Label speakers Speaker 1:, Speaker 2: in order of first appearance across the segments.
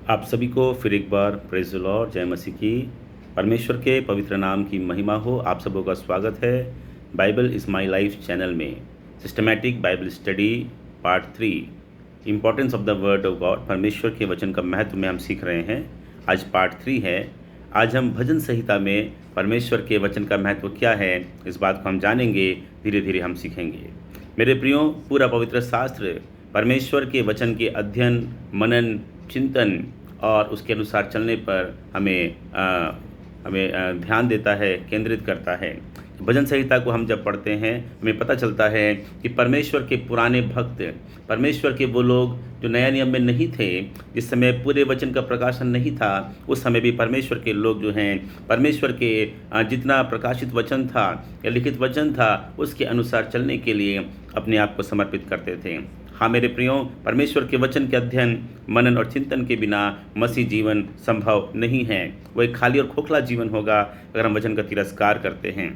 Speaker 1: आप सभी को फिर एक बार प्रेज़ द लॉर्ड, जय मसीह की। परमेश्वर के पवित्र नाम की महिमा हो। आप सबों का स्वागत है Bible is my life channel में। Systematic Bible study part 3, importance of the word of God. परमेश्वर के वचन का महत्व में हम सीख रहे हैं। आज पार्ट 3 है। आज हम भजन संहिता में परमेश्वर के वचन का महत्व क्या है, इस बात को हम जानेंगे। धीरे धीरे हम सीखेंगे। मेरे प्रियो, पूरा पवित्र शास्त्र परमेश्वर के वचन के अध्ययन, मनन, चिंतन और उसके अनुसार चलने पर हमें ध्यान देता है, केंद्रित करता है। भजन संहिता को हम जब पढ़ते हैं, हमें पता चलता है कि परमेश्वर के पुराने भक्त, परमेश्वर के वो लोग जो नया नियम में नहीं थे, जिस समय पूरे वचन का प्रकाशन नहीं था, उस समय भी परमेश्वर के लोग जो हैं, परमेश्वर के जितना प्रकाशित वचन था या लिखित वचन था, उसके अनुसार चलने के लिए अपने आप को समर्पित करते थे। हाँ मेरे प्रियो, परमेश्वर के वचन के अध्ययन, मनन और चिंतन के बिना मसीह जीवन संभव नहीं है। वो एक खाली और खोखला जीवन होगा अगर हम वचन का तिरस्कार करते हैं।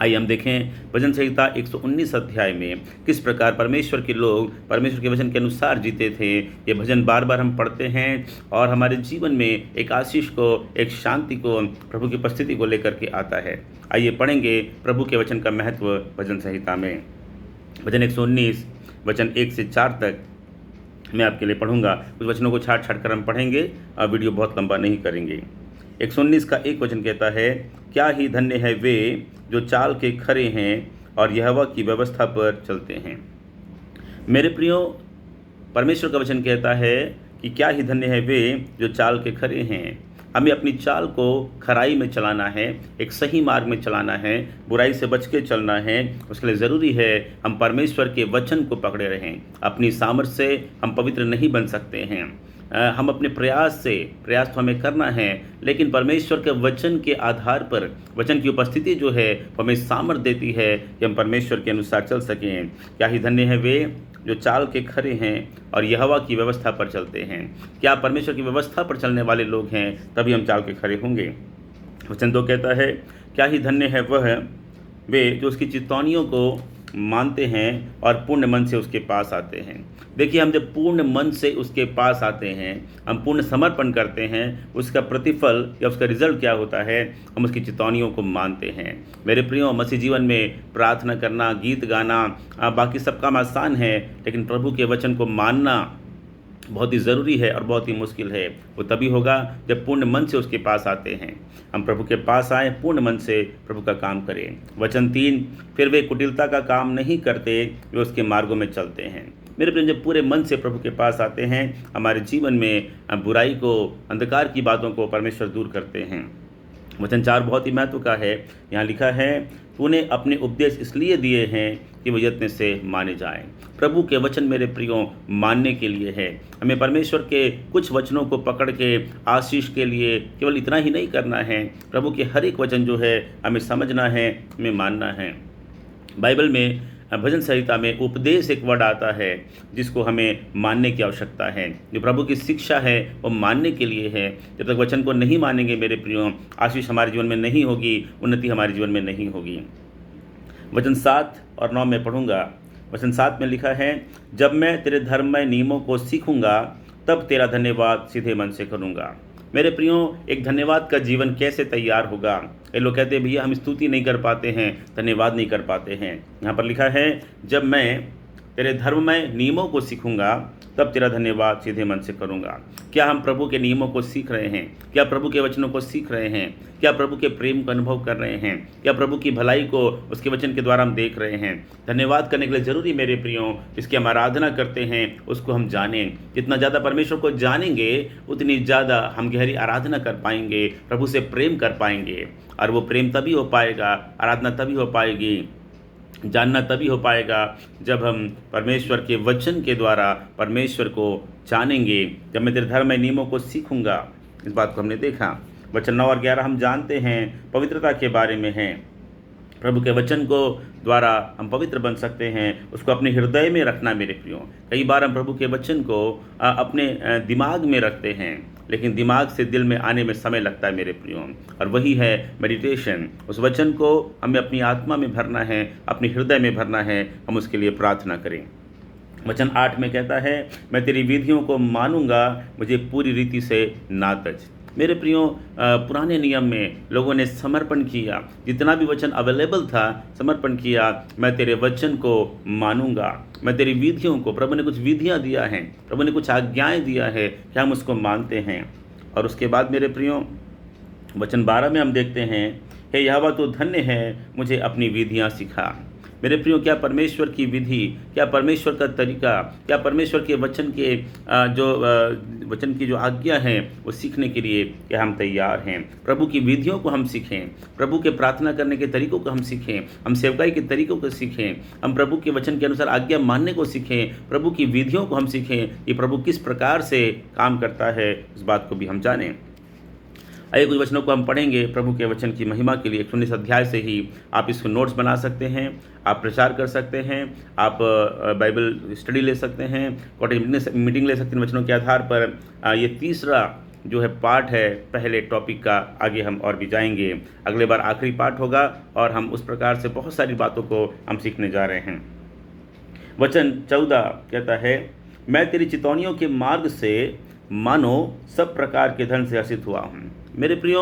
Speaker 1: आइए हम देखें भजन संहिता 119 अध्याय में किस प्रकार परमेश्वर के लोग परमेश्वर के वचन के अनुसार जीते थे। ये भजन बार बार हम पढ़ते हैं और हमारे जीवन में एक आशीष को, एक शांति को, प्रभु की उपस्थिति को लेकर के आता है। आइए पढ़ेंगे प्रभु के वचन का महत्व भजन संहिता में। भजन 119 वचन 1 से 4 तक मैं आपके लिए पढ़ूंगा। कुछ वचनों को छाट छाट कर हम पढ़ेंगे और वीडियो बहुत लंबा नहीं करेंगे। 119 का एक वचन कहता है, क्या ही धन्य है वे जो चाल के खरे हैं और यहोवा की व्यवस्था पर चलते हैं। मेरे प्रियो, परमेश्वर का वचन कहता है कि क्या ही धन्य है वे जो चाल के खरे हैं। हमें अपनी चाल को खराई में चलाना है, एक सही मार्ग में चलाना है, बुराई से बच के चलना है। उसके लिए ज़रूरी है हम परमेश्वर के वचन को पकड़े रहें। अपनी सामर्थ्य से हम पवित्र नहीं बन सकते हैं। हम अपने प्रयास तो हमें करना है, लेकिन परमेश्वर के वचन के आधार पर, वचन की उपस्थिति जो है वो हमें सामर्थ्य देती है कि हम परमेश्वर के अनुसार चल सकें। क्या ही धन्य है वे जो चाल के खरे हैं और यहोवा की व्यवस्था पर चलते हैं। क्या परमेश्वर की व्यवस्था पर चलने वाले लोग हैं, तभी हम चाल के खरे होंगे। वचन 2 कहता है, क्या ही धन्य है वह वे जो उसकी चितौनियों को मानते हैं और पूर्ण मन से उसके पास आते हैं। देखिए, हम जब पूर्ण मन से उसके पास आते हैं, हम पूर्ण समर्पण करते हैं, उसका प्रतिफल या उसका रिजल्ट क्या होता है, हम उसकी चितौनियों को मानते हैं। मेरे प्रियो, मसीह जीवन में प्रार्थना करना, गीत गाना, बाकी सब काम आसान है, लेकिन प्रभु के वचन को मानना बहुत ही ज़रूरी है और बहुत ही मुश्किल है। वो तभी होगा जब पूर्ण मन से उसके पास आते हैं। हम प्रभु के पास आएँ, पूर्ण मन से प्रभु का काम करें। वचन 3, फिर वे कुटिलता का काम नहीं करते, वे उसके मार्गों में चलते हैं। मेरे प्रिय, जब पूरे मन से प्रभु के पास आते हैं, हमारे जीवन में बुराई को, अंधकार की बातों को परमेश्वर दूर करते हैं। वचन 4 बहुत ही महत्व का है। यहाँ लिखा है, तूने अपने उपदेश इसलिए दिए हैं कि वो यत्न से माने जाएं। प्रभु के वचन मेरे प्रियो मानने के लिए है। हमें परमेश्वर के कुछ वचनों को पकड़ के आशीष के लिए केवल इतना ही नहीं करना है, प्रभु के हर एक वचन जो है हमें समझना है, हमें मानना है। बाइबल में भजन संहिता में उपदेश एक वर्ड आता है जिसको हमें मानने की आवश्यकता है। जो प्रभु की शिक्षा है वो मानने के लिए है। जब तक वचन को नहीं मानेंगे मेरे प्रियो, आशीष हमारे जीवन में नहीं होगी, उन्नति हमारे जीवन में नहीं होगी। वचन 7 और 9 में पढ़ूंगा। वचन 7 में लिखा है, जब मैं तेरे धर्ममय नियमों को सीखूंगा तब तेरा धन्यवाद सीधे मन से करूंगा। मेरे प्रियो, एक धन्यवाद का जीवन कैसे तैयार होगा। ये लोग कहते हैं भैया हम स्तुति नहीं कर पाते हैं, धन्यवाद नहीं कर पाते हैं। यहाँ पर लिखा है, जब मैं तेरे धर्ममय नियमों को सीखूंगा तब तेरा धन्यवाद सीधे मन से करूंगा। क्या हम प्रभु के नियमों को सीख रहे हैं? क्या प्रभु के वचनों को सीख रहे हैं? क्या प्रभु के प्रेम का अनुभव कर रहे हैं? क्या प्रभु की भलाई को उसके वचन के द्वारा हम देख रहे हैं? धन्यवाद करने के लिए ज़रूरी मेरे प्रियो, जिसकी हम आराधना करते हैं उसको हम जानें। जितना ज़्यादा परमेश्वर को जानेंगे उतनी ज़्यादा हम गहरी आराधना कर पाएंगे, प्रभु से प्रेम कर पाएंगे। और वो प्रेम तभी हो पाएगा, आराधना तभी हो पाएगी, जानना तभी हो पाएगा जब हम परमेश्वर के वचन के द्वारा परमेश्वर को जानेंगे। जब मैं तेरे धर्ममय नियमों को सीखूंगा, इस बात को हमने देखा। वचन 9 और 11 हम जानते हैं पवित्रता के बारे में हैं। प्रभु के वचन को द्वारा हम पवित्र बन सकते हैं, उसको अपने हृदय में रखना मेरे प्रियो। कई बार हम प्रभु के वचन को अपने दिमाग में रखते हैं, लेकिन दिमाग से दिल में आने में समय लगता है मेरे प्रियो। और वही है मेडिटेशन। उस वचन को हमें अपनी आत्मा में भरना है, अपने हृदय में भरना है। हम उसके लिए प्रार्थना करें। वचन 8 में कहता है, मैं तेरी विधियों को मानूंगा, मुझे पूरी रीति से ना तज। मेरे प्रियो, पुराने नियम में लोगों ने समर्पण किया, जितना भी वचन अवेलेबल था समर्पण किया। मैं तेरे वचन को मानूंगा, मैं तेरी विधियों को, प्रभु ने कुछ विधियां दिया हैं, प्रभु ने कुछ आज्ञाएं दिया है कि हम उसको मानते हैं। और उसके बाद मेरे प्रियो, वचन 12 में हम देखते हैं, हे यहोवा तू धन्य है, मुझे अपनी विधियां सिखा। मेरे प्रियो, क्या परमेश्वर की विधि, क्या परमेश्वर का तरीका, क्या परमेश्वर के वचन के वचन की जो आज्ञा है वो सीखने के लिए क्या हम तैयार हैं? प्रभु की विधियों को हम सीखें, प्रभु के प्रार्थना करने के तरीकों को हम सीखें, हम सेवकाई के तरीकों को सीखें, हम प्रभु के वचन के अनुसार आज्ञा मानने को सीखें, प्रभु की विधियों को हम सीखें कि प्रभु किस प्रकार से काम करता है, इस बात को भी हम जानें। आइए कुछ वचनों को हम पढ़ेंगे प्रभु के वचन की महिमा के लिए। 19 अध्याय से ही आप इसको नोट्स बना सकते हैं, आप प्रचार कर सकते हैं, आप बाइबल स्टडी ले सकते हैं, कॉटेज मीटिंग ले सकते हैं वचनों के आधार पर। ये तीसरा जो है पार्ट है पहले टॉपिक का, आगे हम और भी जाएंगे। अगले बार आखिरी पार्ट होगा और हम उस प्रकार से बहुत सारी बातों को हम सीखने जा रहे हैं। वचन 14 कहता है, मैं तेरी चितौनियों के मार्ग से मानो सब प्रकार के धन से हर्षित हुआ हूँ। मेरे प्रियो,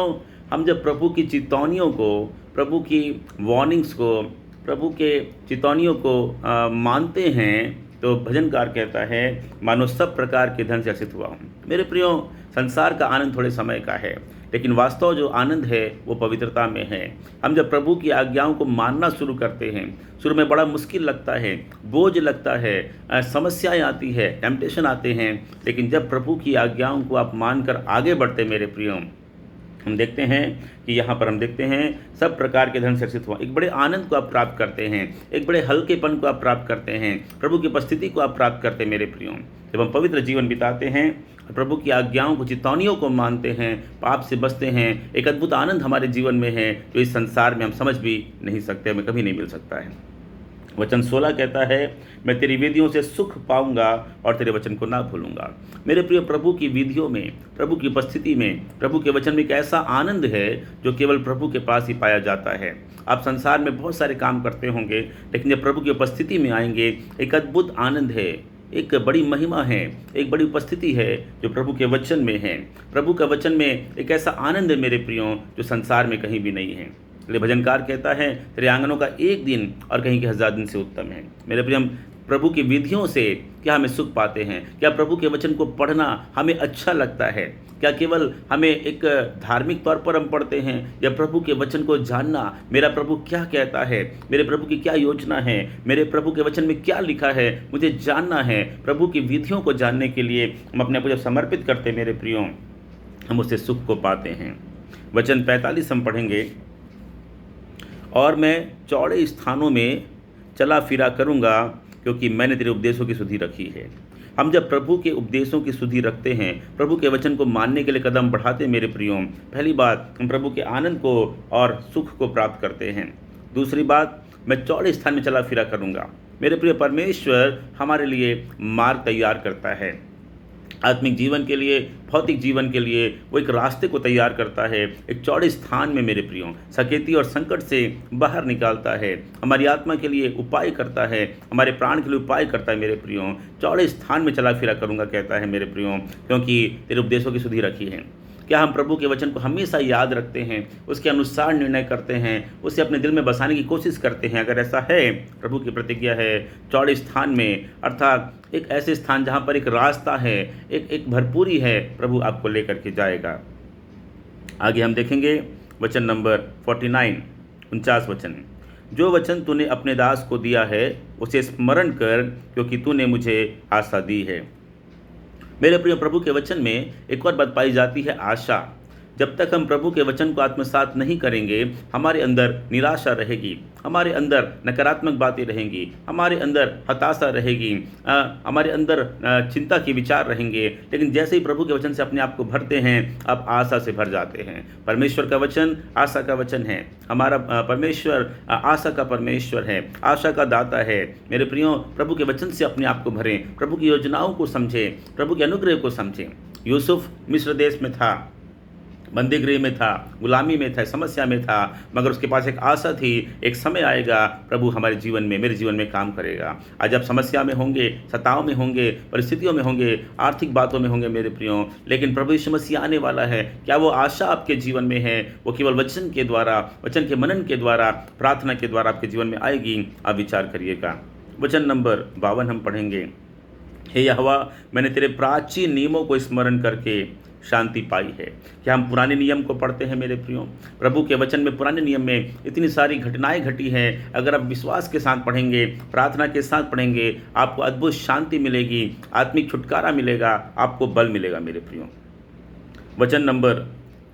Speaker 1: हम जब प्रभु की चितौनियों को, प्रभु की वार्निंग्स को, प्रभु के चितौनियों को मानते हैं तो भजनकार कहता है, मानो सब प्रकार के धन से हर्षित हुआ हूँ। मेरे प्रियो, संसार का आनंद थोड़े समय का है, लेकिन वास्तव जो आनंद है वो पवित्रता में है। हम जब प्रभु की आज्ञाओं को मानना शुरू करते हैं, शुरू में बड़ा मुश्किल लगता है, बोझ लगता है, समस्याएं आती है, टेम्पटेशन आते हैं, लेकिन जब प्रभु की आज्ञाओं को आप मानकर आगे बढ़ते मेरे प्रियो, हम देखते हैं कि यहाँ पर हम देखते हैं सब प्रकार के धन से हर्षित हुआ। एक बड़े आनंद को आप प्राप्त करते हैं, एक बड़े हल्केपन को आप प्राप्त करते हैं, प्रभु की उपस्थिति को आप प्राप्त करते हैं मेरे प्रियो। जब हम पवित्र जीवन बिताते हैं, प्रभु की आज्ञाओं को, चितौनियों को मानते हैं, पाप से बचते हैं, एक अद्भुत आनंद हमारे जीवन में है जो इस संसार में हम समझ भी नहीं सकते, हमें कभी नहीं मिल सकता है। वचन 16 कहता है, मैं तेरी विधियों से सुख पाऊंगा और तेरे वचन को ना भूलूंगा। मेरे प्रिय, प्रभु की विधियों में, प्रभु की उपस्थिति में, प्रभु के वचन में एक ऐसा आनंद है जो केवल प्रभु के पास ही पाया जाता है। आप संसार में बहुत सारे काम करते होंगे, लेकिन जब प्रभु की उपस्थिति में आएंगे, एक अद्भुत आनंद है, एक बड़ी महिमा है, एक बड़ी उपस्थिति है जो प्रभु के वचन में है। प्रभु का वचन में एक ऐसा आनंद है मेरे प्रियो जो संसार में कहीं भी नहीं है। इसलिए भजनकार कहता है, तेरे आंगनों का एक दिन और कहीं के 1000 दिन से उत्तम है। मेरे प्रिय, हम प्रभु की विधियों से क्या हमें सुख पाते हैं? क्या प्रभु के वचन को पढ़ना हमें अच्छा लगता है? क्या केवल हमें एक धार्मिक तौर पर हम पढ़ते हैं, या प्रभु के वचन को जानना, मेरा प्रभु क्या कहता है, मेरे प्रभु की क्या योजना है, मेरे प्रभु के वचन में क्या लिखा है, मुझे जानना है। प्रभु की विधियों को जानने के लिए हम अपने आप को जब समर्पित करते हैं मेरे प्रियो, हम उससे सुख को पाते हैं। वचन 45 हम पढ़ेंगे, और मैं चौड़े स्थानों में चला फिरा करूँगा क्योंकि मैंने तेरे उपदेशों की सुधि रखी है। हम जब प्रभु के उपदेशों की सुधि रखते हैं, प्रभु के वचन को मानने के लिए कदम बढ़ाते हैं मेरे प्रियो, पहली बात हम प्रभु के आनंद को और सुख को प्राप्त करते हैं। दूसरी बात, मैं चौड़े स्थान में चला फिरा करूँगा। मेरे प्रिय, परमेश्वर हमारे लिए मार्ग तैयार करता है, आत्मिक जीवन के लिए, भौतिक जीवन के लिए वो एक रास्ते को तैयार करता है। एक चौड़े स्थान में मेरे प्रियो सकेती और संकट से बाहर निकालता है, हमारी आत्मा के लिए उपाय करता है, हमारे प्राण के लिए उपाय करता है मेरे प्रियो। चौड़े स्थान में चला फिरा करूँगा कहता है मेरे प्रियो, क्योंकि तेरे उपदेशों की सुधि रखी है। क्या हम प्रभु के वचन को हमेशा याद रखते हैं, उसके अनुसार निर्णय करते हैं, उसे अपने दिल में बसाने की कोशिश करते हैं? अगर ऐसा है, प्रभु की प्रतिज्ञा है चौड़े स्थान में, अर्थात एक ऐसे स्थान जहाँ पर एक रास्ता है, एक भरपूरी है, प्रभु आपको लेकर के जाएगा। आगे हम देखेंगे वचन नंबर 49, 49 वचन, जो वचन तूने अपने दास को दिया है उसे स्मरण कर, क्योंकि तूने मुझे आशा दी है। मेरे प्रिय, प्रभु के वचन में एक और बात पाई जाती है, आशा। जब तक हम प्रभु के वचन को आत्मसात नहीं करेंगे, हमारे अंदर निराशा रहेगी, हमारे अंदर नकारात्मक बातें रहेंगी, हमारे अंदर हताशा रहेगी, हमारे अंदर चिंता के विचार रहेंगे। लेकिन जैसे ही प्रभु के वचन से अपने आप को भरते हैं, आप आशा से भर जाते हैं। परमेश्वर का वचन आशा का वचन है। हमारा परमेश्वर आशा का परमेश्वर है, आशा का दाता है। मेरे प्रियो, प्रभु के वचन से अपने आप को भरें, प्रभु की योजनाओं को समझें, प्रभु के अनुग्रह को समझें। यूसुफ मिस्र देश में था, बंदीगृह में था, गुलामी में था, समस्या में था, मगर उसके पास एक आशा थी, एक समय आएगा प्रभु हमारे जीवन में, मेरे जीवन में काम करेगा। आज आप समस्या में होंगे, सताव में होंगे, परिस्थितियों में होंगे, आर्थिक बातों में होंगे मेरे प्रियो, लेकिन प्रभु यीशु मसीह आने वाला है। क्या वो आशा आपके जीवन में है? वो केवल वचन के द्वारा, वचन के मनन के द्वारा, प्रार्थना के द्वारा आपके जीवन में आएगी। आप विचार करिएगा। वचन नंबर 52 हम पढ़ेंगे। हे यहोवा, मैंने तेरे प्राचीन नियमों को स्मरण करके शांति पाई है। क्या हम पुराने नियम को पढ़ते हैं मेरे प्रियो? प्रभु के वचन में, पुराने नियम में इतनी सारी घटनाएं घटी हैं। अगर आप विश्वास के साथ पढ़ेंगे, प्रार्थना के साथ पढ़ेंगे, आपको अद्भुत शांति मिलेगी, आत्मिक छुटकारा मिलेगा, आपको बल मिलेगा मेरे प्रियो। वचन नंबर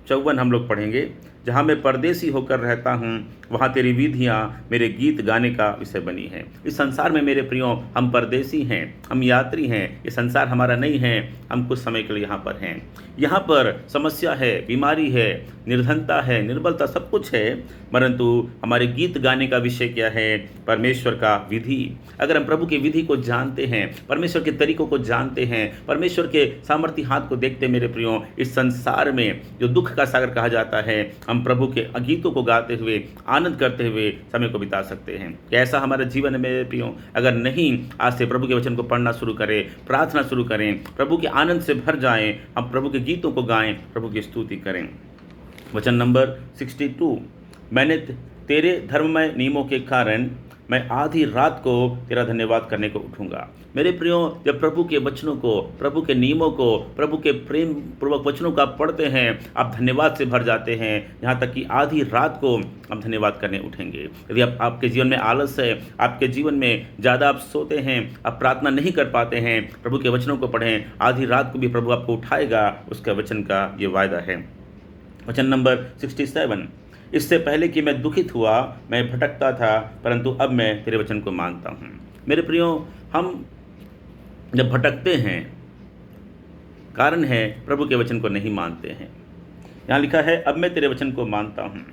Speaker 1: 54 हम लोग पढ़ेंगे। जहाँ मैं परदेसी होकर रहता हूँ, वहाँ तेरी विधियाँ मेरे गीत गाने का विषय बनी हैं। इस संसार में मेरे प्रियो हम परदेसी हैं, हम यात्री हैं। ये संसार हमारा नहीं है, हम कुछ समय के लिए यहाँ पर हैं। यहाँ पर समस्या है, बीमारी है, निर्धनता है, निर्बलता, सब कुछ है, परंतु हमारे गीत गाने का विषय क्या है? परमेश्वर का विधि। अगर हम प्रभु की विधि को जानते हैं, परमेश्वर के तरीकों को जानते हैं, परमेश्वर के सामर्थी हाथ को देखते हैं मेरे प्रियो, इस संसार में जो दुख का सागर कहा जाता है, हम प्रभु के गीतों को गाते हुए, आनंद करते हुए समय को बिता सकते हैं। कैसा हमारा जीवन है मेरे प्रियो? अगर नहीं, आज से प्रभु के वचन को पढ़ना शुरू करें, प्रार्थना शुरू करें, प्रभु के आनंद से भर जाएं, हम प्रभु के गीतों को गाएं, प्रभु की स्तुति करें। वचन नंबर 62। मैंने तेरे धर्ममय नियमों के कारण मैं आधी रात को तेरा धन्यवाद करने को उठूंगा। मेरे प्रियो, जब प्रभु के वचनों को, प्रभु के नियमों को, प्रभु के प्रेम पूर्वक वचनों को आप पढ़ते हैं, आप धन्यवाद से भर जाते हैं। यहाँ तक कि आधी रात को आप धन्यवाद करने उठेंगे। यदि आपके जीवन में आलस है, आपके जीवन में ज़्यादा आप सोते हैं, आप प्रार्थना नहीं कर पाते हैं, प्रभु के वचनों को पढ़ें, आधी रात को भी प्रभु आपको उठाएगा। उसका वचन का ये वायदा है। वचन नंबर 67। इससे पहले कि मैं दुखित हुआ, मैं भटकता था, परंतु अब मैं तेरे वचन को मानता हूँ। मेरे प्रियो, हम जब भटकते हैं, कारण है प्रभु के वचन को नहीं मानते हैं। यहाँ लिखा है, अब मैं तेरे वचन को मानता हूँ।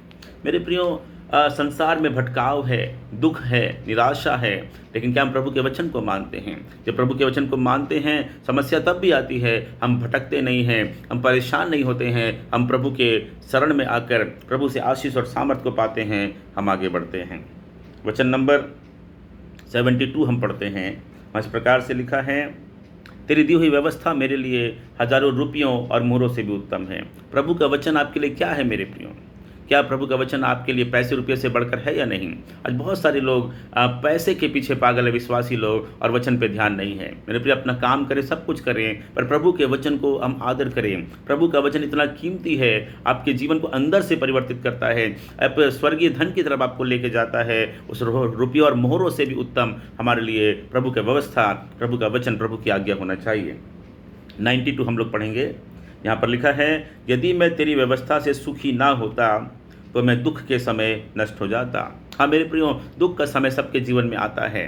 Speaker 1: मेरे प्रियो, संसार में भटकाव है, दुख है, निराशा है, लेकिन क्या हम प्रभु के वचन को मानते हैं? जब प्रभु के वचन को मानते हैं, समस्या तब भी आती है, हम भटकते नहीं हैं, हम परेशान नहीं होते हैं, हम प्रभु के शरण में आकर प्रभु से आशीष और सामर्थ को पाते हैं, हम आगे बढ़ते हैं। वचन नंबर 72 हम पढ़ते हैं। इस प्रकार से लिखा है, तेरी दी हुई व्यवस्था मेरे लिए हजारों रुपयों और मोहरों से भी उत्तम है। प्रभु का वचन आपके लिए क्या है मेरे प्रियो? क्या प्रभु का वचन आपके लिए पैसे रुपये से बढ़कर है या नहीं? आज बहुत सारे लोग पैसे के पीछे पागल है, विश्वासी लोग, और वचन पे ध्यान नहीं है। मेरे प्रिय, अपना काम करें, सब कुछ करें, पर प्रभु के वचन को हम आदर करें। प्रभु का वचन इतना कीमती है, आपके जीवन को अंदर से परिवर्तित करता है, स्वर्गीय धन की तरफ आपको लेके जाता है। उस रुपये और मोहरों से भी उत्तम हमारे लिए प्रभु की व्यवस्था, प्रभु का वचन, प्रभु की आज्ञा होना चाहिए। 92 हम लोग पढ़ेंगे। यहाँ पर लिखा है, यदि मैं तेरी व्यवस्था से सुखी ना होता तो मैं दुख के समय नष्ट हो जाता। हाँ मेरे प्रियो, दुख का समय सबके जीवन में आता है।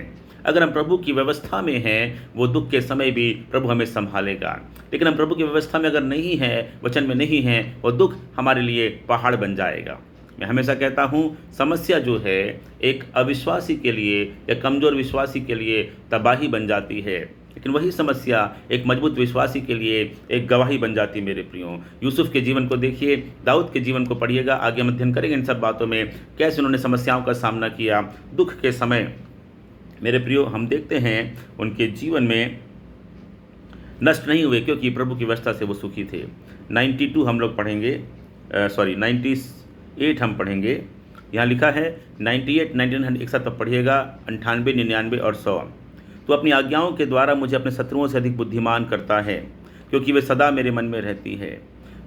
Speaker 1: अगर हम प्रभु की व्यवस्था में हैं, वो दुख के समय भी प्रभु हमें संभालेगा। लेकिन हम प्रभु की व्यवस्था में अगर नहीं हैं, वचन में नहीं हैं, वो दुख हमारे लिए पहाड़ बन जाएगा। मैं हमेशा कहता हूँ, समस्या जो है एक अविश्वासी के लिए या कमज़ोर विश्वासी के लिए तबाही बन जाती है, लेकिन वही समस्या एक मजबूत विश्वासी के लिए एक गवाही बन जाती है। मेरे प्रियो, यूसुफ के जीवन को देखिए, दाऊद के जीवन को पढ़िएगा, आगे हम अध्ययन करेंगे इन सब बातों में, कैसे उन्होंने समस्याओं का सामना किया दुख के समय। मेरे प्रियो, हम देखते हैं उनके जीवन में नष्ट नहीं हुए, क्योंकि प्रभु की व्यवस्था से वो सुखी थे। 92 हम लोग पढ़ेंगे, 98 हम पढ़ेंगे। यहाँ लिखा है 98, 99 एक साथ पढ़िएगा, 98, 99 और 100। तो अपनी आज्ञाओं के द्वारा मुझे अपने शत्रुओं से अधिक बुद्धिमान करता है, क्योंकि वे सदा मेरे मन में रहती है।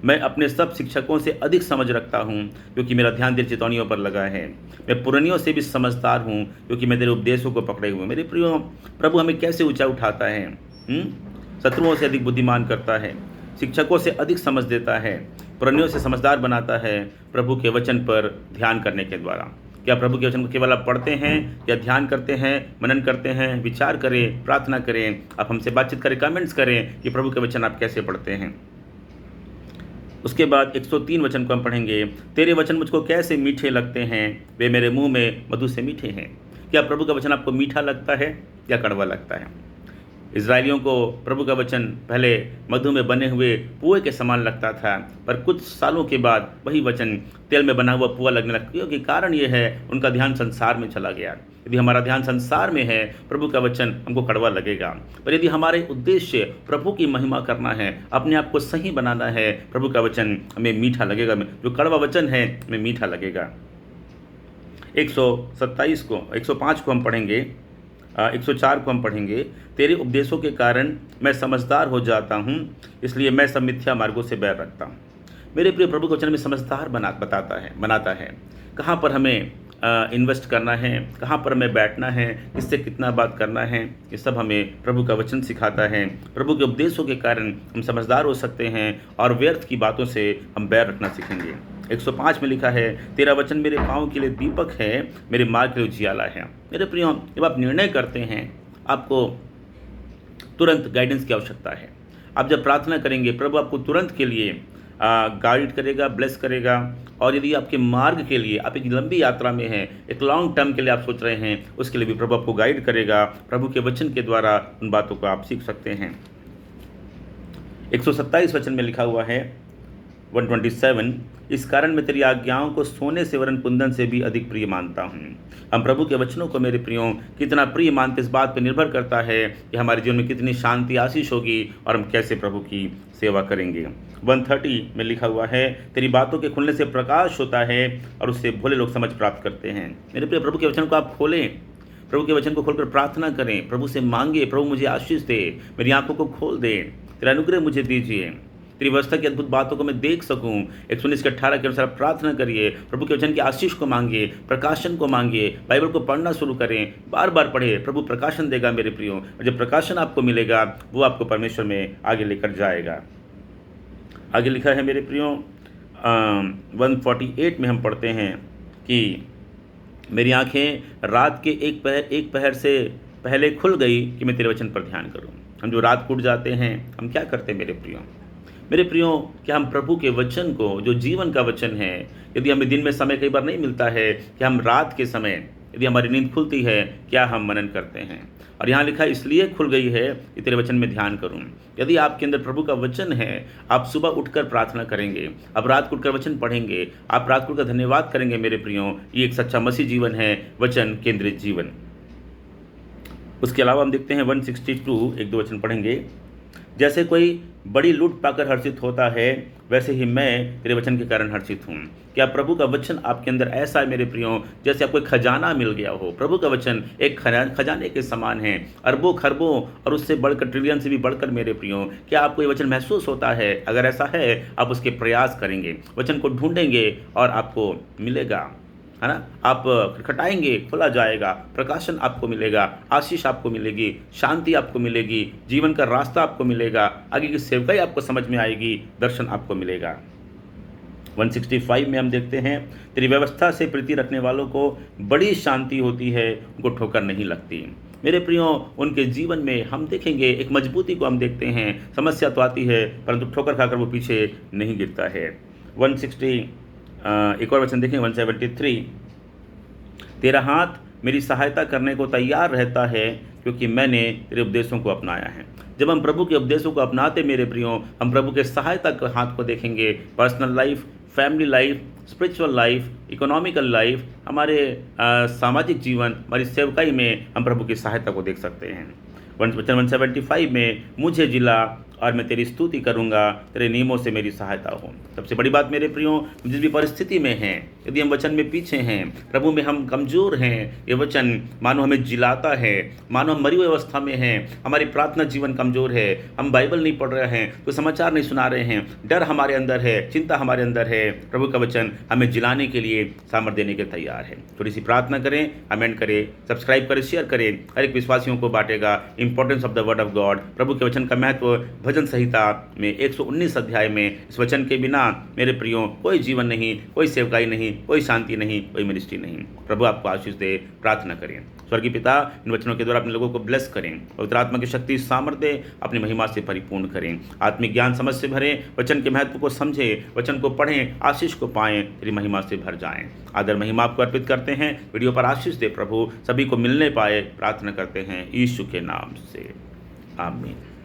Speaker 1: मैं अपने सब शिक्षकों से अधिक समझ रखता हूँ, क्योंकि मेरा ध्यान तेरी चितौनियों पर लगा है। मैं पुरानियों से भी समझदार हूँ, क्योंकि मैं तेरे उपदेशों को पकड़े हुए। मेरे प्रियो, प्रभु हमें कैसे ऊंचा उठाता है, शत्रुओं से अधिक बुद्धिमान करता है, शिक्षकों से अधिक समझ देता है, पुरानियों से समझदार बनाता है, प्रभु के वचन पर ध्यान करने के द्वारा। क्या प्रभु के वचन को केवल आप पढ़ते हैं या ध्यान करते हैं, मनन करते हैं? विचार करें, प्रार्थना करें, आप हमसे बातचीत करें, कमेंट्स करें कि प्रभु के वचन आप कैसे पढ़ते हैं। उसके बाद 103 वचन को हम पढ़ेंगे। तेरे वचन मुझको कैसे मीठे लगते हैं, वे मेरे मुंह में मधु से मीठे हैं। क्या प्रभु का वचन आपको मीठा लगता है या कड़वा लगता है? इज़राइलियों को प्रभु का वचन पहले मधु में बने हुए पुए के समान लगता था, पर कुछ सालों के बाद वही वचन तेल में बना हुआ पुआ लगने लगता, क्योंकि कारण ये है उनका ध्यान संसार में चला गया। यदि हमारा ध्यान संसार में है, प्रभु का वचन हमको कड़वा लगेगा। पर यदि हमारे उद्देश्य प्रभु की महिमा करना है, अपने आप को सही बनाना है, प्रभु का वचन हमें मीठा लगेगा। जो कड़वा वचन है हमें मीठा लगेगा। 127 को 105 को हम पढ़ेंगे, 104 को हम पढ़ेंगे। तेरे उपदेशों के कारण मैं समझदार हो जाता हूँ, इसलिए मैं सब मिथ्या मार्गों से बैर रखता हूँ। मेरे प्रिय, प्रभु के वचन में समझदार बनाता है कहाँ पर हमें इन्वेस्ट करना है, कहाँ पर हमें बैठना है, किससे कितना बात करना है, ये सब हमें प्रभु का वचन सिखाता है। प्रभु के उपदेशों के कारण हम समझदार हो सकते हैं और व्यर्थ की बातों से हम बैर रखना सीखेंगे। 105 में लिखा है, तेरा वचन मेरे पाँव के लिए दीपक है, मेरे मार्ग के लिए उजियाला है। मेरे प्रियो, जब आप निर्णय करते हैं, आपको तुरंत गाइडेंस की आवश्यकता है। आप जब प्रार्थना करेंगे, प्रभु आपको तुरंत के लिए गाइड करेगा, ब्लेस करेगा। और यदि आपके मार्ग के लिए, आप एक लंबी यात्रा में हैं, एक लॉन्ग टर्म के लिए आप सोच रहे हैं, उसके लिए भी प्रभु आपको गाइड करेगा। प्रभु के वचन के द्वारा उन बातों को आप सीख सकते हैं। 127 वचन में लिखा हुआ है 127, इस कारण मैं तेरी आज्ञाओं को सोने से वरन कुंदन से भी अधिक प्रिय मानता हूँ। हम प्रभु के वचनों को मेरे प्रियों कितना प्रिय मानते, इस बात पर निर्भर करता है कि हमारे जीवन में कितनी शांति, आशीष होगी और हम कैसे प्रभु की सेवा करेंगे। 130 में लिखा हुआ है, तेरी बातों के खुलने से प्रकाश होता है और उससे भोले लोग समझ प्राप्त करते हैं। मेरे प्रिय, प्रभु के वचन को आप खोलें, प्रभु के वचन को खोलकर प्रार्थना करें, प्रभु से मांगे, प्रभु मुझे आशीष दे, मेरी आंखों को खोल दे, तेरा अनुग्रह मुझे दीजिए, तेरी व्यवस्था की अद्भुत बातों को मैं देख सकूं। 119 के 18 के अनुसार प्रार्थना करिए, प्रभु के वचन की आशीष को मांगिए, प्रकाशन को मांगिए, बाइबल को पढ़ना शुरू करें, बार बार पढ़े, प्रभु प्रकाशन देगा मेरे प्रियो। और जब प्रकाशन आपको मिलेगा, वो आपको परमेश्वर में आगे लेकर जाएगा। आगे लिखा है मेरे प्रियो 148 में हम पढ़ते हैं कि मेरी आंखें रात के एक पहर से पहले खुल गई कि मैं तेरे वचन पर ध्यान करूं। हम जो रात को उठ जाते हैं, हम क्या करते हैं मेरे प्रियो, क्या हम प्रभु के वचन को, जो जीवन का वचन है, यदि हमें दिन में समय कई बार नहीं मिलता है कि हम रात के समय, यदि हमारी नींद खुलती है, क्या हम मनन करते हैं? और यहाँ लिखा इसलिए खुल गई है कि तेरे वचन में ध्यान करूं। यदि आपके अंदर प्रभु का वचन है, आप सुबह उठकर प्रार्थना करेंगे, आप रात को उठकर वचन पढ़ेंगे, आप रात को उठकर धन्यवाद करेंगे मेरे प्रियो, ये एक सच्चा मसीह जीवन है, वचन केंद्रित जीवन। उसके अलावा हम देखते हैं 162, एक दो वचन पढ़ेंगे। जैसे कोई बड़ी लूट पाकर हर्षित होता है, वैसे ही मैं तेरे वचन के कारण हर्षित हूँ। क्या प्रभु का वचन आपके अंदर ऐसा है मेरे प्रियो, जैसे आपको एक खजाना मिल गया हो? प्रभु का वचन एक खजाने के समान है, अरबों खरबों और उससे बढ़कर, ट्रिलियन से भी बढ़कर मेरे प्रियो। क्या आपको ये वचन महसूस होता है? अगर ऐसा है, आप उसके प्रयास करेंगे, वचन को ढूंढेंगे और आपको मिलेगा, है ना? आप खटखटाएंगे, खोला जाएगा, प्रकाशन आपको मिलेगा, आशीष आपको मिलेगी, शांति आपको मिलेगी, जीवन का रास्ता आपको मिलेगा, आगे की सेवकाई आपको समझ में आएगी, दर्शन आपको मिलेगा। 165 में हम देखते हैं, तेरी व्यवस्था से प्रीति रखने वालों को बड़ी शांति होती है, उनको ठोकर नहीं लगती। मेरे प्रियो, उनके जीवन में हम देखेंगे एक मजबूती को हम देखते हैं। समस्या तो आती है, परंतु ठोकर खाकर वो पीछे नहीं गिरता है। 160 एक और वचन देखें 173, तेरा हाथ मेरी सहायता करने को तैयार रहता है, क्योंकि मैंने तेरे उपदेशों को अपनाया है। जब हम प्रभु के उपदेशों को अपनाते मेरे प्रियो, हम प्रभु के सहायता के हाथ को देखेंगे। Personal life, family life, spiritual life, economical life, हमारे सामाजिक जीवन, हमारी सेवकाई में हम प्रभु की सहायता को देख सकते हैं। 175 में, मुझे जिला और मैं तेरी स्तुति करूंगा, तेरे नियमों से मेरी सहायता हो। सबसे बड़ी बात मेरे प्रियो, जिस भी परिस्थिति में हैं, यदि हम वचन में पीछे हैं, प्रभु में हम कमज़ोर हैं, ये वचन मानो हमें जिलाता है, मानो हम मरी हुई अवस्था में हैं, हमारी प्रार्थना जीवन कमज़ोर है, हम बाइबल नहीं पढ़ रहे हैं, कोई समाचार नहीं सुना रहे हैं, डर हमारे अंदर है, चिंता हमारे अंदर है, प्रभु का वचन हमें जिलाने के लिए सामर्थ्य देने के तैयार है। थोड़ी सी प्रार्थना करें, कमेंट करें, सब्सक्राइब करें, शेयर करें, हर एक विश्वासियों को बांटेगा। Importance of the word of God, प्रभु के वचन का महत्व भजन संहिता में 119 अध्याय में, इस वचन के बिना मेरे प्रियो कोई जीवन नहीं, कोई सेवकाई नहीं, कोई शांति नहीं, कोई मिनिस्ट्री नहीं। प्रभु आपको आशीष दे। प्रार्थना करें। स्वर्गीय पिता, इन वचनों के द्वारा अपने लोगों को ब्लेस करें, पवित्र आत्मा की शक्ति सामर्थ्य अपनी महिमा से परिपूर्ण करें, आत्मिक ज्ञान समझ से भरें, वचन के महत्व को समझें, वचन को पढ़ें, आशीष को पाएं, तेरी महिमा से भर जाएं। आदर महिमा आपको अर्पित करते हैं। वीडियो पर आशीष दे प्रभु, सभी को मिलने पाए, प्रार्थना करते हैं यीशु के नाम से, आमीन।